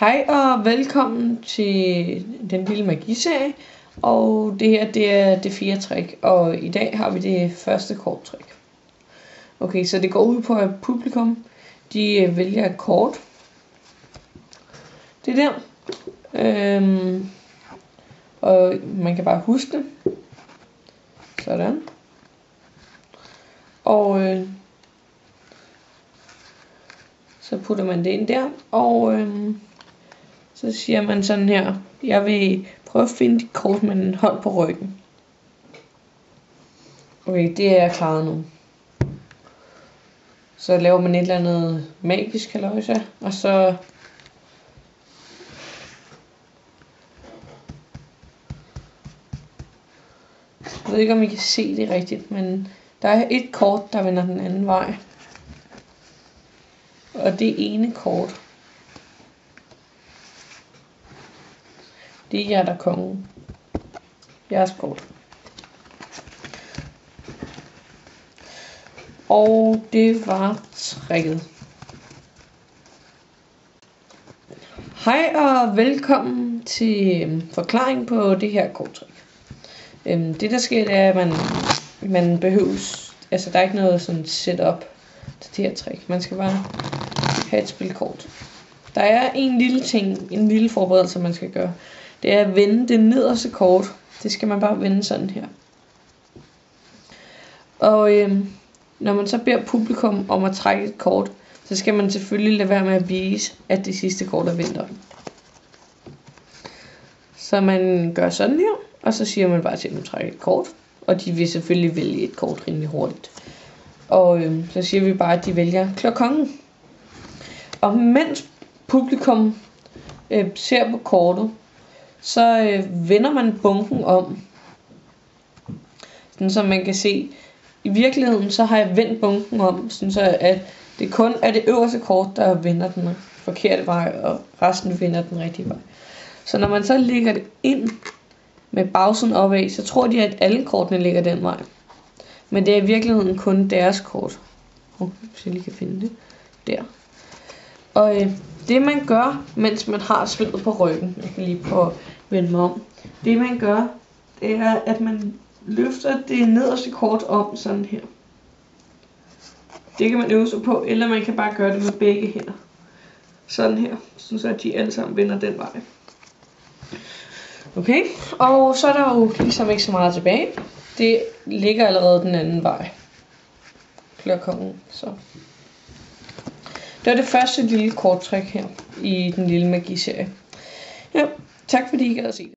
Hej og velkommen til den lille magiserie. Og det her, det er det 4. trick. Og i dag har vi det første korttrik. Okay, så det går ud på, at publikum, de vælger et kort. Det der. Og man kan bare huske det. Sådan. Og så putter man det ind der. Og så siger man sådan her: jeg vil prøve at finde dit kort med en hånd på ryggen. Okay, det er klaret nu. Så laver man et eller andet magisk halløjsa, og så jeg ved ikke, om I kan se det rigtigt, men der er et kort, der vender den anden vej. Og det ene kort, det er jer, der er kongen. Jeres kort. Og det var tricket. Hej og velkommen til forklaring på det her korttrik. Det der sker, det er, at man behøves, altså der er ikke noget sådan setup til det her trick. Man skal bare have et spilkort. Der er en lille ting, en lille forberedelse man skal gøre. Det er at vende det nederste kort. Det skal man bare vende sådan her. Og når man så beder publikum om at trække et kort, så skal man selvfølgelig lade være med at vise, at det sidste kort er vendt op. Så man gør sådan her, og så siger man bare til dem at trække et kort. Og de vil selvfølgelig vælge et kort rimelig hurtigt. Og så siger vi bare, at de vælger klokken. Og mens publikum ser på kortet, så vender man bunken om. Sådan så man kan se, i virkeligheden så har jeg vendt bunken om, sådan så at det kun er det øverste kort, der vender den forkerte vej, og resten vender den rigtige vej. Så når man så lægger det ind med bagsiden opad, så tror de, at alle kortene ligger den vej. Men det er i virkeligheden kun deres kort. Hvis jeg lige kan finde det. Der. Og det man gør, mens man har spillet på ryggen, jeg kan lige prøve at vende mig om. Det man gør, det er, at man løfter det nederste kort om sådan her. Det kan man øve sig på, eller man kan bare gøre det med begge hænder. Sådan her, så de alle sammen vender den vej. Okay, og så er der jo ligesom ikke så meget tilbage. Det ligger allerede den anden vej. Klokken, så. Det var det første lille korttrik her i den lille magiserie. Ja, tak fordi I gad at se det.